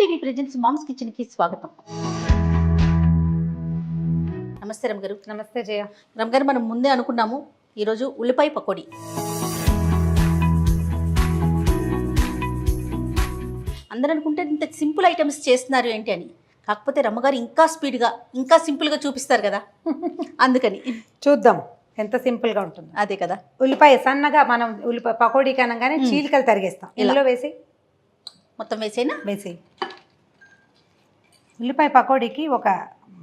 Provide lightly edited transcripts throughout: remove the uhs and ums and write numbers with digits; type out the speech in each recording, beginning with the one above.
TV presents moms kitchen కి స్వాగతం. నమస్తే రమ్ గారు. నమస్తే జయ. రమ్ గారు, మనం ముందే అనుకున్నాము ఈరోజు ఉల్లిపాయ పకోడీ. అందరూ అనుకుంటే ఇంత సింపుల్ ఐటమ్స్ చేస్తున్నారు ఏంటి అని, కాకపోతే రమ్మగారు ఇంకా స్పీడ్గా ఇంకా సింపుల్గా చూపిస్తారు కదా, అందుకని చూద్దాం ఎంత సింపుల్ గా ఉంటుంది. అదే కదా, ఉల్లిపాయ సన్నగా మనం ఉల్లిపాయ పకోడీ కనగానే చీలికలు తరిగేస్తాం. ఇందులో వేసి మొత్తం వేసేనా? వేసి ఉల్లిపాయ పకోడీకి ఒక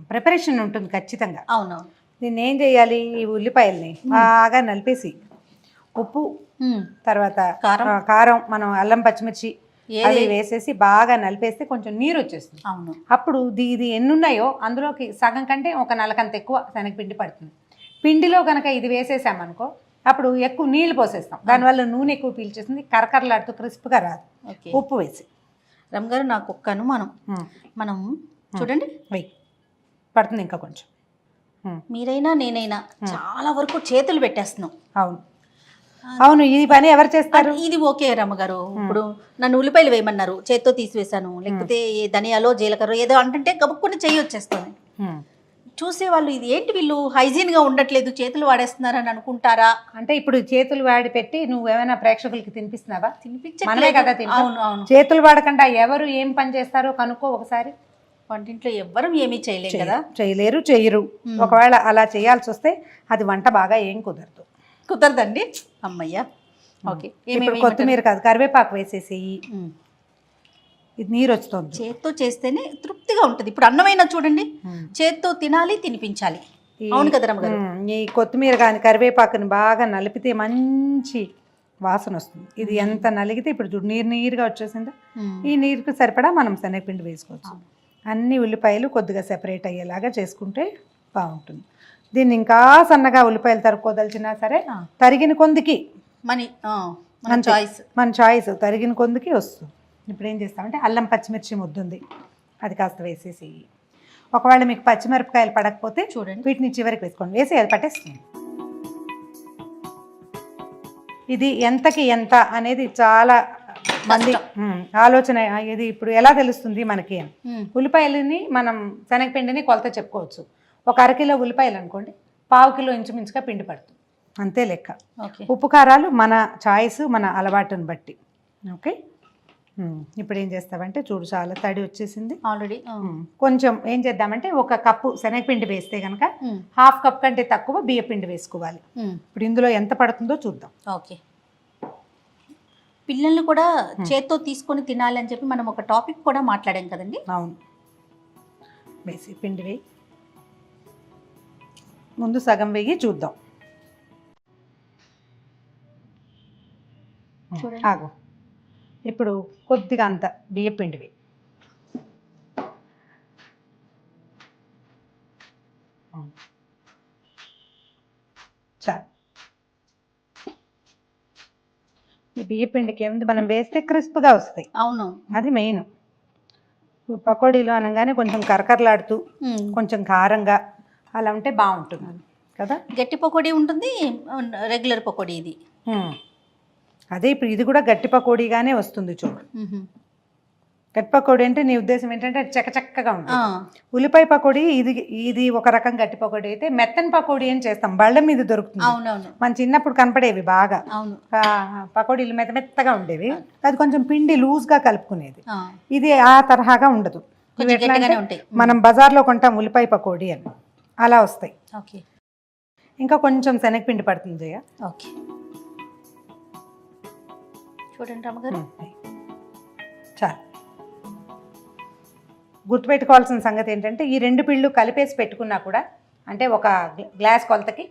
ప్రిపరేషన్ ఉంటుంది ఖచ్చితంగా. అవునవును. దీన్ని ఏం చేయాలి, ఈ ఉల్లిపాయల్ని బాగా నలిపేసి ఉప్పు తర్వాత కారం మనం అల్లం పచ్చిమిర్చి అవి వేసేసి బాగా నలిపేస్తే కొంచెం నీరు వచ్చేస్తుంది. అవును. అప్పుడు ఇది ఎన్ని ఉన్నాయో అందులోకి సగం కంటే ఒక నలకంత ఎక్కువ శనగపిండి పడుతుంది. పిండిలో కనుక ఇది వేసేసామనుకో అప్పుడు ఎక్కువ నీళ్లు పోసేస్తాం, దానివల్ల నూనె ఎక్కువ పీల్చేస్తుంది, కరకరలాడుతూ క్రిస్ప్గా రాదు. ఉప్పు వేసి రమ్ గారు, నాకు ఒక్క అనుమానం. మనం చూడండి వెయ్యి పడుతుంది ఇంకా కొంచెం. మీరైనా నేనైనా చాలా వరకు చేతులు పెట్టేస్తున్నాం. అవును అవును, ఈ పని ఎవరు చేస్తారు? ఇది ఓకే రమ్మగారు. ఇప్పుడు నన్ను ఉల్లిపాయలు వేయమన్నారు, చేత్తో తీసివేశాను, లేకపోతే ధనియాలో జీలకర్ర ఏదో అంటుంటే గబుక్కుని చెయ్యి వచ్చేస్తుంది. చూసే వాళ్ళు ఇది ఏంటి వీళ్ళు హైజీన్గా ఉండట్లేదు, చేతులు వాడేస్తున్నారని అనుకుంటారా? అంటే ఇప్పుడు చేతులు వాడి పెట్టి నువ్వు ఏమైనా ప్రేక్షకులకి తినిపిస్తున్నావా? మనమే కదా అవును అవును. చేతులు వాడకుండా ఎవరు ఏం పని చేస్తారో కనుక్కో ఒకసారి. వంటింట్లో ఎవ్వరం ఏమీ చేయలేరు కదా. చేయలేరు, చెయ్యరు. ఒకవేళ అలా చేయాల్సి వస్తే అది వంట బాగా ఏం కుదరదండి. అమ్మయ్య. ఓకే. ఇప్పుడు కొత్తిమీర కాదు, కరివేపాకు వేసేసి ఇది నీరు వస్తుంది. చేత్తో చేస్తేనే తృప్తిగా ఉంటుంది. ఇప్పుడు అన్నమైనా చూడండి, చేత్తో తినాలి, తినిపించాలి. అవును కదా రమ్మగారు. ఈ కొత్తిమీర కానీ కరివేపాకుని బాగా నలిపితే మంచి వాసన వస్తుంది. ఇది ఎంత నలిగితే ఇప్పుడు చూడు నీరుగా వచ్చేసిందా, ఈ నీరుకు సరిపడా మనం శనగపిండి వేసుకోవచ్చు. అన్ని ఉల్లిపాయలు కొద్దిగా సెపరేట్ అయ్యేలాగా చేసుకుంటే బాగుంటుంది. దీన్ని ఇంకా సన్నగా ఉల్లిపాయలు తరుక్కోదలిచినా సరే తరిగిన కొందికి మన చాయిస్ తరిగిన కొందికి వస్తుంది. ఇప్పుడు ఏం చేస్తామంటే అల్లం పచ్చిమిర్చి ముద్దుంది, అది కాస్త వేసేసి, ఒకవేళ మీకు పచ్చిమిరపకాయలు పడకపోతే చూడండి వీటిని చివరికి వేసుకోండి, వేసి అది పట్టేస్తుంది. ఇది ఎంతకి ఎంత అనేది చాలా మంది ఆలోచన. ఇది ఇప్పుడు ఎలా తెలుస్తుంది మనకి? ఉల్లిపాయలని మనం శనగపిండిని కొలత చెప్పుకోవచ్చు. ఒక అరకిలో ఉల్లిపాయలు అనుకోండి, పావు కిలో ఇంచుమించుగా పిండి పడుతుంది, అంతే లెక్క. ఉప్పు కారాలు మన చాయిస్, మన అలవాటుని బట్టి. ఓకే. ఇప్పుడు ఏం చేస్తామంటే చూడు చాలా తడి వచ్చేసింది ఆల్రెడీ. కొంచెం ఏం చేద్దామంటే ఒక కప్పు శనగపిండి వేస్తే కనుక హాఫ్ కప్ కంటే తక్కువ బియ్యపిండి వేసుకోవాలి. ఇప్పుడు ఇందులో ఎంత పడుతుందో చూద్దాం. ఓకే. పిల్లల్ని కూడా చేత్తో తీసుకొని తినాలి అని చెప్పి మనం ఒక టాపిక్ కూడా మాట్లాడాం కదండి. అవును. వేసి పిండి వేయి, ముందు సగం వేయి చూద్దాం. ఆగు. ఇప్పుడు కొద్దిగా అంత బియ్యపిండి వేయి. చాలు. ఈ బియ్యపిండికి ఏముంది, మనం వేస్తే క్రిస్ప్గా వస్తాయి. అవును, అది మెయిన్. పకోడీలు అనగానే కొంచెం కరకరలాడుతూ కొంచెం కారంగా అలా ఉంటే బాగుంటుంది కదా. గట్టి పకోడీ ఉంటుంది, రెగ్యులర్ పకోడీ ఇది. అదే ఇప్పుడు ఇది కూడా గట్టి పకోడీగానే వస్తుంది చూడు. గట్టి పకోడీ అంటే నీ ఉద్దేశం ఏంటంటే అది చక్కగా ఉంటుంది. ఉల్లిపాయ పకోడీ ఇది ఒక రకం గట్టి పకోడీ అయితే, మెత్తని పకోడీ అని చేస్తాం, బళ్ళ మీద దొరుకుతుంది. అవునవును. మన చిన్నప్పుడు కనపడేవి బాగా. అవును. పకోడీలు మెత్తగా ఉండేవి, అది కొంచెం పిండి లూజ్గా కలుపుకునేది. ఇది ఆ తరహాగా ఉండదు. మనం బజార్లో కొంటాం ఉల్లిపాయ పకోడీ అని, అలా వస్తాయి. ఓకే. ఇంకా కొంచెం శనగపిండి పడుతుంది జయ. ఓకే. చూడండి రమ్మగారు, చాలు. గుర్తుపెట్టుకోవాల్సిన సంగతి ఏంటంటే ఈ రెండు పిండ్లు కలిపేసి పెట్టుకున్నా కూడా, అంటే ఒక గ్లాస్ కొలతకి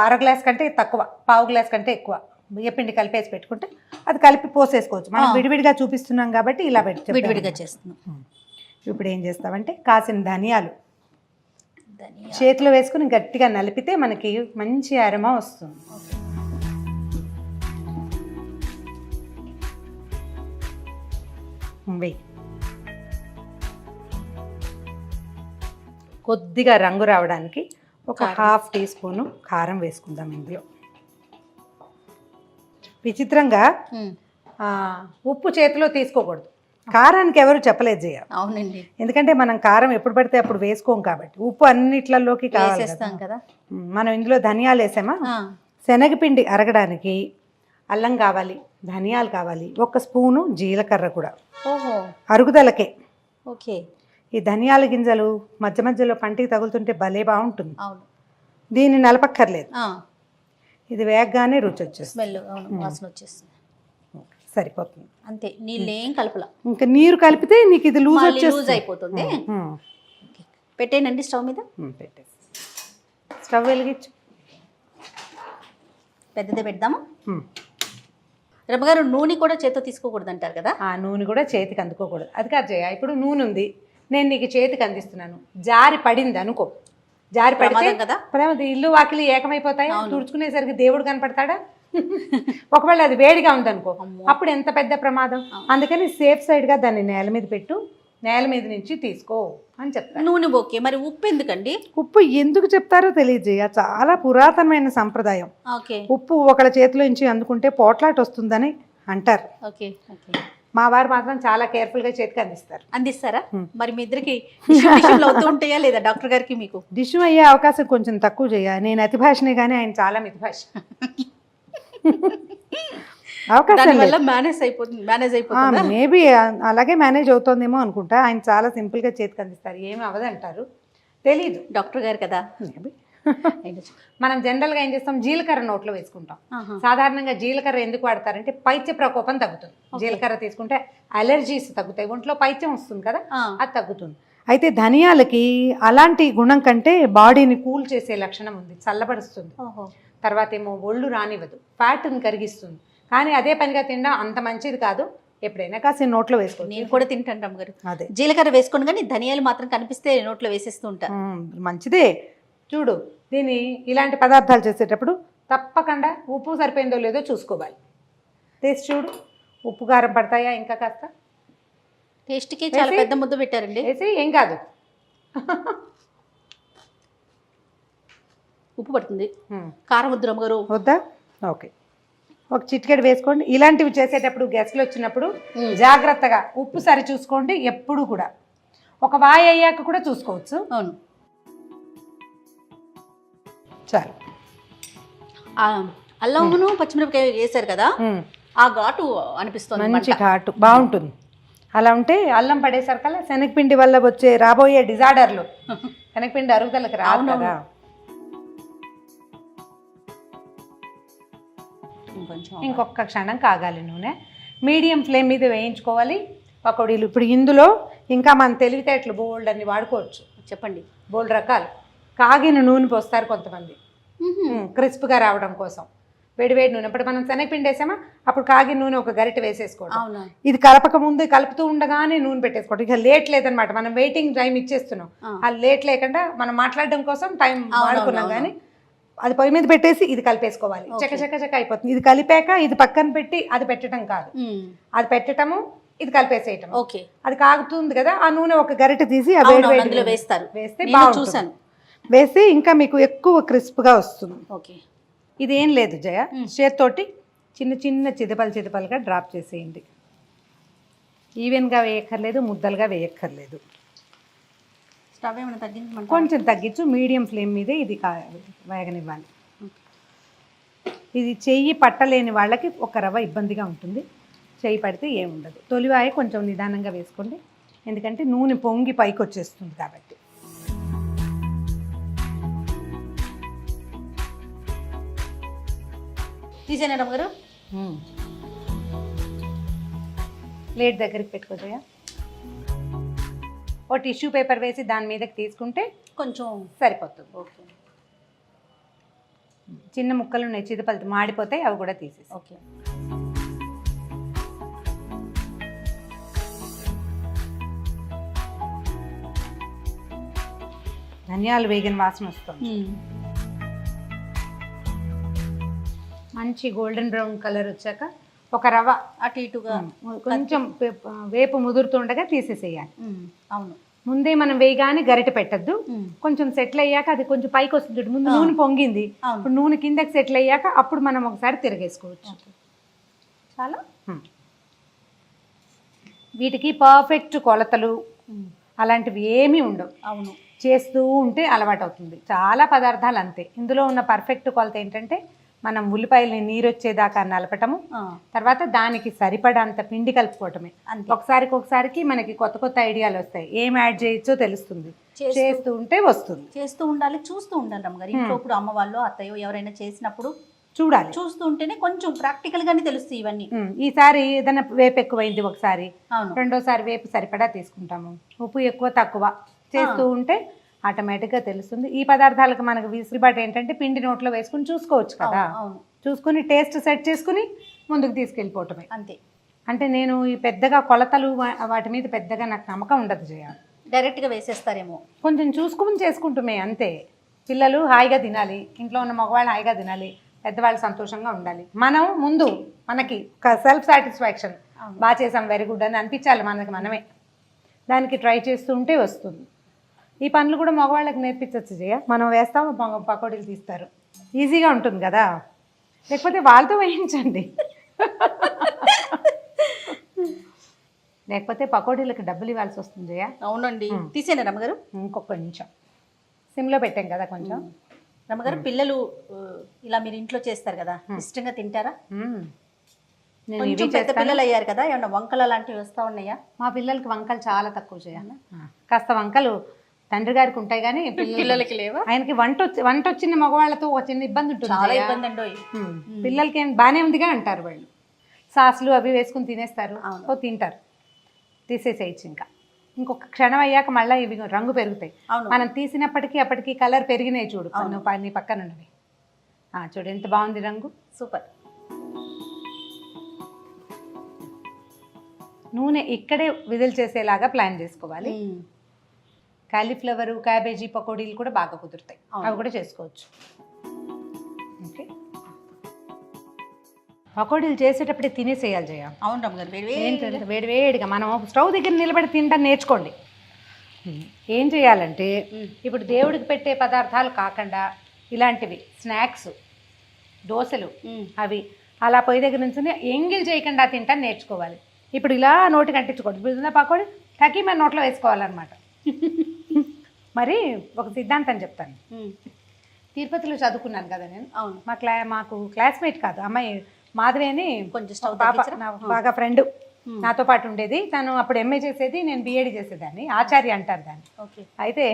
అర గ్లాస్ కంటే తక్కువ, పావు గ్లాస్ కంటే ఎక్కువ బియ్యపిండి కలిపేసి పెట్టుకుంటే అది కలిపి పోసేసుకోవచ్చు. మనం విడివిడిగా చూపిస్తున్నాం కాబట్టి ఇలా విడివిడిగా చేస్తున్నాం. ఇప్పుడు ఏం చేస్తామంటే కాసిన ధనియాలు చేతిలో వేసుకుని గట్టిగా నలిపితే మనకి మంచి అరమ వస్తుంది. వెయ్యి. కొద్దిగా రంగు రావడానికి ఒక హాఫ్ టీ స్పూను కారం వేసుకుందాం ఇందులో. విచిత్రంగా ఉప్పు చేతిలో తీసుకోకూడదు, కారానికి ఎవరు చెప్పలేదు జయ, అవునండి, ఎందుకంటే మనం కారం ఎప్పుడు పడితే అప్పుడు వేసుకోం కాబట్టి. ఉప్పు అన్నిట్లలోకి కావాలి వేసేస్తాం కదా. మనం ఇందులో ధనియాలు వేసామా, శనగపిండి అరగడానికి అల్లం కావాలి, ధనియాలు కావాలి, 1 స్పూను జీలకర్ర కూడా ఓహో అరుగుదలకే. ఓకే. ఈ ధనియాల గింజలు మధ్య మధ్యలో పంటికి తగులుతుంటే భలే బాగుంటుంది. అవును, దీన్ని నలపక్కర్లేదు, ఇది వేగగానే రుచి వచ్చేస్తుంది, స్మెల్ అవును వాసన వచ్చేస్తుంది, సరిపోతుంది. అంతే. నీళ్ళు ఏం కలపలా, ఇంకా నీరు కలిపితే నీకు ఇది లూజ్ లూజ్ వచ్చేస్తుంది. అయిపోతుంది. పెట్టేనండి స్టవ్ మీద, పెట్టేసి స్టవ్ వెలిగించు. పెద్దదే పెడదామా? రమ్మగారు నూనె కూడా చేతితో తీసుకోకూడదు అంటారు కదా. ఆ నూనె కూడా చేతికి అందుకోకూడదు. అది కాదు జయ, ఇప్పుడు నూనె ఉంది, నేను నీకు చేతికి అందిస్తున్నాను, జారి పడింది అనుకో, జారి పడితే కదా ఇల్లు వాకిలి ఏకమైపోతాయి, తుడుచుకునేసరికి దేవుడు కనపడతాడా? ఒకవేళ అది వేడిగా ఉందనుకో, అప్పుడు ఎంత పెద్ద ప్రమాదం. అందుకని సేఫ్ సైడ్గా దాన్ని నేల మీద పెట్టు, నేల మీద నుంచి తీసుకో అని చెప్తారు. నూనె ఓకే, మరి ఉప్పు ఎందుకండి? ఉప్పు ఎందుకు చెప్తారో తెలియజేయ, చాలా పురాతనమైన సంప్రదాయం. ఓకే. ఉప్పు ఒకళ్ళ చేతిలో నుంచి అందుకుంటే పోట్లాట వస్తుందని అంటారు. Okay okay. మా వారు మాత్రం చాలా కేర్ఫుల్గా చేతికి అందిస్తారు. అందిస్తారా? మరి మీ ఇద్దరికి అవుతూ ఉంటాయా లేదా డాక్టర్ గారికి మీకు? డిష్ అయ్యే అవకాశం కొంచెం తక్కువ చేయ. నేను అతి భాషనే కానీ ఆయన చాలా మితి భాష. అవకాశం మేనేజ్ అయిపోతుంది. మేబీ అలాగే మేనేజ్ అవుతుందేమో అనుకుంటా. ఆయన చాలా సింపుల్గా చేతికి అందిస్తారు, ఏమి అవ్వదంటారు. తెలీదు, డాక్టర్ గారు కదా. మేబీ మనం జనరల్గా ఏం చేస్తాం, జీలకర్ర నోట్లో వేసుకుంటాం. సాధారణంగా జీలకర్ర ఎందుకు వాడతారంటే పైత్య ప్రకోపం తగ్గుతుంది. జీలకర్ర తీసుకుంటే అలర్జీస్ తగ్గుతాయి, ఒంట్లో పైత్యం వస్తుంది కదా, అది తగ్గుతుంది. అయితే ధనియాలకి అలాంటి గుణం కంటే బాడీని కూల్ చేసే లక్షణం ఉంది, చల్లబరుస్తుంది. తర్వాత ఏమో ఒళ్ళు రానివ్వదు, ఫ్యాట్ని కరిగిస్తుంది. కానీ అదే పనిగా తినడం అంత మంచిది కాదు. ఎప్పుడైనా కాస్త నోట్లో వేసుకో. నేను కూడా తింటాను రమ్మగారు, అదే జీలకర్ర వేసుకోండి, కానీ ధనియాలు మాత్రం కనిపిస్తే నోట్లో వేసేస్తూ ఉంటాను. మంచిదే. చూడు, దీన్ని ఇలాంటి పదార్థాలు చేసేటప్పుడు తప్పకుండా ఉప్పు సరిపోయిందో లేదో చూసుకోవాలి. టేస్ట్ చూడు, ఉప్పు కారం పడతాయా, ఇంకా కాస్త టేస్ట్కి చాలా పెద్ద ముద్ద పెట్టారండి. వేసి ఏం కాదు, ఉప్పు పడుతుంది, కారం వద్దు రమ్మగారు. వద్దా? ఓకే, ఒక చిటికెడు వేసుకోండి. ఇలాంటివి చేసేటప్పుడు గెస్ట్లు వచ్చినప్పుడు జాగ్రత్తగా ఉప్పు సరి చూసుకోండి. ఎప్పుడు కూడా ఒక వాయి అయ్యాక కూడా చూసుకోవచ్చు. అవును, చాలు. అల్లమును పచ్చిమిరపకాయ వేసారు కదా, ఆ ఘాటు అనిపిస్తుంది, మంచి ఘాటు బాగుంటుంది. అలా ఉంటే అల్లం పడేసరికల్లా శనగపిండి వల్ల వచ్చే రాబోయే డిజార్డర్లు, శనగపిండి అరుగుదలకు రాదు కదా. ఇంకొక క్షణం కాగాలి నూనె. మీడియం ఫ్లేమ్ మీద వేయించుకోవాలి పకోడీలు. ఇప్పుడు ఇందులో ఇంకా మన తెలివితేటలు బోల్డ్ అన్ని వాడుకోవచ్చు. చెప్పండి. బోల్డ్ రకాలు. కాగిన నూనె పోస్తారు కొంతమంది క్రిస్ప్గా రావడం కోసం. వేడివేడి నూనె, ఇప్పుడు మనం శనగపిండి వేసామా, అప్పుడు కాగిన నూనె ఒక గరిటె వేసేసుకోవడం. ఇది కలపక ముందు కలుపుతూ ఉండగానే నూనె పెట్టేసుకోవడం. ఇక లేట్ లేదనమాట, మనం వెయిటింగ్ టైం ఇచ్చేస్తున్నాం. ఆ లేట్ లేకుండా మనం మాట్లాడడం కోసం టైం వాడుకున్నాం. కానీ అది పొయ్యి మీద పెట్టేసి ఇది కలిపేసుకోవాలి. చక్క చక్క చక్క అయిపోతుంది. ఇది కలిపాక ఇది పక్కన పెట్టి అది పెట్టడం కాదు, అది పెట్టడము, ఇది కలిపేసేయటం. అది కాగుతుంది కదా, ఆ నూనె ఒక గరిటె తీసి ఆ వేడి వేడిలో వేస్తారు. వేస్తే బాగుంటుంది. వేస్తే ఇంకా మీకు ఎక్కువ క్రిస్ప్గా వస్తుంది. ఓకే. ఇదేం లేదు జయ, చేత్తోటి చిన్న చిన్న చిదపలుగా డ్రాప్ చేసేయండి. ఈవెన్గా వేయక్కర్లేదు, ముద్దలుగా వేయక్కర్లేదు. స్టవ్ ఏమైనా తగ్గించమంటారా? కొంచెం తగ్గించు, మీడియం ఫ్లేమ్ మీదే ఇది వేగనివ్వాలి. ఇది చెయ్యి పట్టలేని వాళ్ళకి ఒక రవ్వ ఇబ్బందిగా ఉంటుంది, చెయ్యి పడితే ఏముండదు. తొలివాయ కొంచెం నిదానంగా వేసుకోండి, ఎందుకంటే నూనె పొంగి పైకి వచ్చేస్తుంది కాబట్టి. తీసేయడం గారు ప్లేట్ దగ్గరికి పెట్టుకోదయా. ఓ టిష్యూ పేపర్ వేసి దాని మీదకి తీసుకుంటే కొంచెం సరిపోతుంది. ఓకే. చిన్న ముక్కలు ఉన్నాయి, చిదపలు మాడిపోతాయి, అవి కూడా తీసేసి. ఓకే. ధనియాలు వేగిన వాసన వస్తుంది. మంచి గోల్డెన్ బ్రౌన్ కలర్ వచ్చాక ఒక రవ్వ అటు ఇటుగా కొంచెం వేపు ముదురుతుండగా తీసేసేయాలి. అవును, ముందే మనం వేయగానే గరిటె పెట్టద్దు. కొంచెం సెటిల్ అయ్యాక అది కొంచెం పైకి వస్తుంది. ముందు నూనె పొంగింది, ఇప్పుడు నూనె కిందకి సెటిల్ అయ్యాక అప్పుడు మనం ఒకసారి తిరిగేసుకోవచ్చు. చాలా వీటికి పర్ఫెక్ట్ కొలతలు అలాంటివి ఏమీ ఉండవు. అవును. చేస్తూ ఉంటే అలవాటు అవుతుంది. చాలా పదార్థాలు అంతే. ఇందులో ఉన్న పర్ఫెక్ట్ కొలత ఏంటంటే మనం ఉల్లిపాయలని నీరు వచ్చేదాకా నలపటము, తర్వాత దానికి సరిపడంత పిండి కలుపుకోవటమే. ఒకసారికి మనకి కొత్త కొత్త ఐడియాలు వస్తాయి, ఏం యాడ్ చేయొచ్చో తెలుస్తుంది. చేస్తూ ఉంటే వస్తుంది. చేస్తూ ఉండాలి, చూస్తూ ఉండాలి రమ్మగారు. ఇంట్లో ఇప్పుడు అమ్మ వాళ్ళు అత్తయ్య ఎవరైనా చేసినప్పుడు చూడాలి, చూస్తూ ఉంటేనే కొంచెం ప్రాక్టికల్ గానే తెలుస్తాయి ఇవన్నీ. ఈసారి ఏదైనా వేపు ఎక్కువైంది ఒకసారి, అవును, రెండోసారి వేపు సరిపడా తీసుకుంటాము, ఉప్పు ఎక్కువ తక్కువ చేస్తూ ఉంటే ఆటోమేటిక్గా తెలుస్తుంది. ఈ పదార్థాలకు మనకు విసులుబాటు ఏంటంటే పిండి నోట్లో వేసుకుని చూసుకోవచ్చు కదా, చూసుకుని టేస్ట్ సెట్ చేసుకుని ముందుకు తీసుకెళ్ళిపోవటమే అంతే. అంటే నేను ఈ పెద్దగా కొలతలు వాటి మీద పెద్దగా నాకు నమ్మకం ఉండదు. చేయాలి డైరెక్ట్గా వేసేస్తారేమో, కొంచెం చూసుకుని చేసుకుంటుమే అంతే. పిల్లలు హాయిగా తినాలి, ఇంట్లో ఉన్న మగవాళ్ళు హాయిగా తినాలి, పెద్దవాళ్ళు సంతోషంగా ఉండాలి. మనం ముందు మనకి సెల్ఫ్ సాటిస్ఫాక్షన్, బాగా చేసాం వెరీ గుడ్ అని అనిపించాలి మనకి మనమే. దానికి ట్రై చేస్తూ ఉంటే వస్తుంది. ఈ పనులు కూడా మగవాళ్ళకి నేర్పించవచ్చు జయ. మనం వేస్తాము, పకోడీలు తీస్తారు, ఈజీగా ఉంటుంది కదా. లేకపోతే వాళ్ళతో వేయించండి, లేకపోతే పకోడీలకు డబ్బులు ఇవ్వాల్సి వస్తుంది జయ. అవునండి, తీసేనా రమ్మగారు? ఇంకొక నిమిషం సిమ్లో పెట్టాం కదా కొంచెం. రమ్మగారు, పిల్లలు ఇలా మీరు ఇంట్లో చేస్తారు కదా, ఇష్టంగా తింటారా? కొంచెం పెద్ద పిల్లలు అయ్యారు కదా, ఏమన్నా వంకలు అలాంటివి వస్తూ ఉన్నాయా? మా పిల్లలకి వంకలు చాలా తక్కువ చేయాలి. కాస్త వంకలు తండ్రి గారికి ఉంటాయి కానీ పిల్లలకి లేవా? ఆయనకి వంట వచ్చిన మగవాళ్ళతో ఒక చిన్న ఇబ్బంది ఉంటుంది, చాలా ఇబ్బంది అండి. పిల్లలకి ఏం బాగానే ఉందిగా అంటారు వాళ్ళు, సాసులు అవి వేసుకుని తినేస్తారు, తింటారు, తీసేసేయచ్చు. ఇంకొక క్షణం అయ్యాక మళ్ళీ ఇవి రంగు పెరుగుతాయి. మనం తీసినప్పటికీ అప్పటికి కలర్ పెరిగినాయి చూడు, నీ పక్కన ఉన్నవి చూడు ఎంత బాగుంది రంగు, సూపర్. నూనె ఇక్కడే విడుదల చేసేలాగా ప్లాన్ చేసుకోవాలి. కాలీఫ్లవర్, క్యాబేజీ పకోడీలు కూడా బాగా కుదురుతాయి, అవి కూడా చేసుకోవచ్చు. ఓకే, పకోడీలు చేసేటప్పుడే తినేసేయాలి జయ. అవును రమ్మగారు, ఏంటంటే వేడివేడిగా మనం స్టవ్ దగ్గర నిలబడి తినడం నేర్చుకోండి. ఏం చేయాలంటే ఇప్పుడు దేవుడికి పెట్టే పదార్థాలు కాకుండా ఇలాంటివి స్నాక్స్, దోశలు అవి అలా పొయ్యి దగ్గర నుంచి ఎంగిల్ చేయకుండా తింటా నేర్చుకోవాలి. ఇప్పుడు ఇలా నోటికి అంటించుకోండి, ఇప్పుడు పకోడీ టకీ మన నోట్లో వేసుకోవాలన్నమాట. మరి ఒక సిద్ధాంతం చెప్తాను. తిరుపతిలో చదువుకున్నాను కదా నేను. అవును, మాకు క్లాస్మేట్ కాదు, అమ్మాయి మాధవి అని కొంచెం బాగా ఫ్రెండ్ నాతో పాటు ఉండేది. తను అప్పుడు ఎంఏ చేసేది, నేను బీఎడ్ చేసేదాన్ని, ఆచార్య అంటారు దాన్ని. అయితే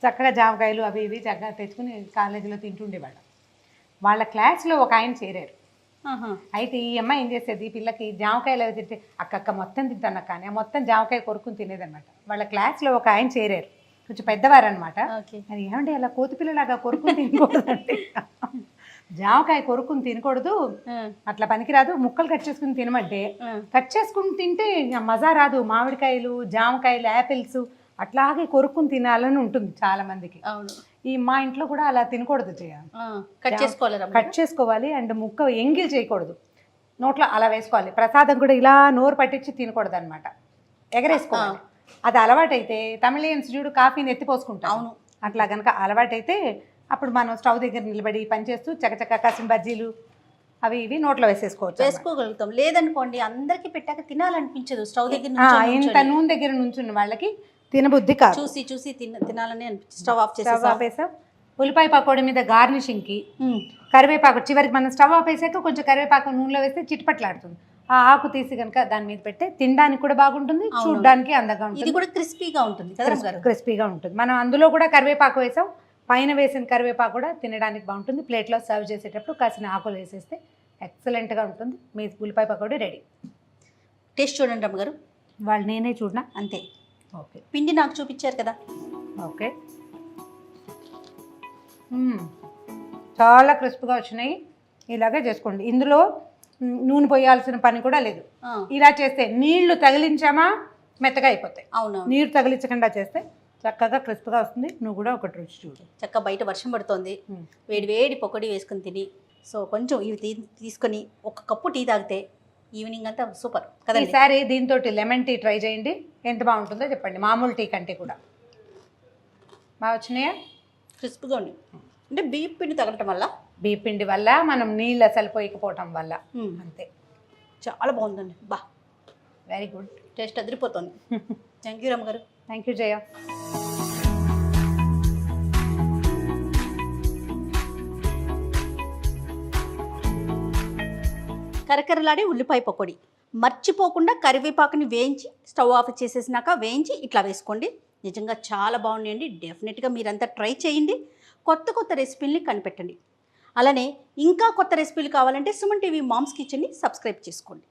చక్కగా జామకాయలు అవి ఇవి చక్కగా తెచ్చుకుని కాలేజీలో తింటుండేవాళ్ళం. వాళ్ళ క్లాస్లో ఒక ఆయన చేరారు. అయితే ఈ అమ్మాయి ఏం చేసేది, పిల్లకి జామకాయలు అవి తింటే అక్క మొత్తం తింటాను కానీ మొత్తం జామకాయ కొరుకుని తినేదనమాట. వాళ్ళ క్లాస్లో ఒక ఆయన చేరారు, కొంచెం పెద్దవారు అనమాట. అది ఏమంటే అలా కోతి పిల్లలాగా కొరుకుని తినకూడదండి, జామకాయ కొరుకుని తినకూడదు, అట్లా పనికిరాదు, ముక్కలు కట్ చేసుకుని తినమంటే కట్ చేసుకుని తింటే మజా రాదు. మామిడికాయలు, జామకాయలు, యాపిల్స్ అట్లాగే కొరుకుని తినాలని ఉంటుంది చాలా మందికి. ఈ మా ఇంట్లో కూడా అలా తినకూడదు చేయాలి, కట్ చేసుకోవాలి. అండ్ ముక్క ఎంగిల్ చేయకూడదు, నోట్లో అలా వేసుకోవాలి. ప్రసాదం కూడా ఇలా నోరు పట్టించి తినకూడదు అనమాట, ఎగరేసుకోవాలి. అది అలవాటైతే తమిళియన్స్ చూడు కాఫీని ఎత్తిపోసుకుంటాం. అవును, అట్లా కనుక అలవాటైతే అప్పుడు మనం స్టవ్ దగ్గర నిలబడి పనిచేస్తూ చకచక్క కాసిన బజ్జీలు అవి ఇవి నోట్లో వేసుకోగలుగుతాం. లేదనుకోండి అందరికి పెట్టాక తినాలనిపించదు, స్టవ్ దగ్గర ఇంత నూనె దగ్గర నుంచున్న వాళ్ళకి తినబుద్ధి కాదు, చూసి చూసి తినాలని అనిపించింది. స్టవ్ ఆపేసాం. ఉల్లిపాయ పకోడీ మీద గార్నిషింగ్కి కరివేపాకు, చివరికి మనం స్టవ్ ఆపేసాక కొంచెం కరివేపాకు నూనెలో వేస్తే చిట్పట్లాడుతుంది. ఆ ఆకు తీసి కనుక దాని మీద పెడితే తినడానికి కూడా బాగుంటుంది, చూడడానికి అందంగా ఉంటుంది, ఇది కూడా క్రిస్పీగా ఉంటుంది, క్రిస్పీగా ఉంటుంది. మనం అందులో కూడా కరివేపాకు వేసాం, పైన వేసిన కరివేపాకు కూడా తినడానికి బాగుంటుంది. ప్లేట్లో సర్వ్ చేసేటప్పుడు కాసిన ఆకులు వేసేస్తే ఎక్సలెంట్గా ఉంటుంది. మీ ఉల్లిపాయ పకోడీ రెడీ. టేస్ట్ చూడండి రమ్మగారు. వాళ్ళు నేనే చూడనా? అంతే. ఓకే, పిండి నాకు చూపించారు కదా. ఓకే, చాలా క్రిస్ప్గా వచ్చినాయి. ఇలాగే చేసుకోండి. ఇందులో నూనె పోయాల్సిన పని కూడా లేదు. ఇలా చేస్తే నీళ్లు తగిలించామా మెత్తగా అయిపోతాయి. అవును, నీరు తగిలించకుండా చేస్తే చక్కగా క్రిస్ప్గా వస్తుంది. నువ్వు కూడా ఒకటి రుచి చూడు. చక్కగా బయట వర్షం పడుతుంది, వేడి వేడి పకోడీ వేసుకుని తిని, సో కొంచెం ఇవి తీసుకొని ఒక కప్పు టీ తాగితే ఈవినింగ్ అంతా సూపర్ కదా. ఈసారి దీంతో లెమన్ టీ ట్రై చేయండి, ఎంత బాగుంటుందో చెప్పండి. మామూలు టీ కంటే కూడా బాగా వచ్చినాయా? క్రిస్ప్గా ఉంది. అంటే బియ్యం పిండి తగలటం వల్ల, బియ్యం పిండి వల్ల, మనం నీళ్ళు అసలు పోయకపోవటం వల్ల, అంతే. చాలా బాగుందండి. బా వెరీ గుడ్. టేస్ట్ అదిరిపోతుంది. థ్యాంక్ యూ రమ్మగారు. Thank you Jaya. కరకరలాడే ఉల్లిపాయ పకోడీ. మర్చిపోకుండా కరివేపాకుని వేయించి స్టవ్ ఆఫ్ చేసేసినాక వేయించి ఇట్లా వేసుకోండి. నిజంగా చాలా బాగున్నాయండి. డెఫినెట్గా మీరంతా ట్రై చేయండి. కొత్త కొత్త రెసిపీల్ని కనిపెట్టండి. అలానే ఇంకా కొత్త రెసిపీలు కావాలంటే సుమన్ టీవీ మామ్స్ కిచెన్ని సబ్స్క్రైబ్ చేసుకోండి.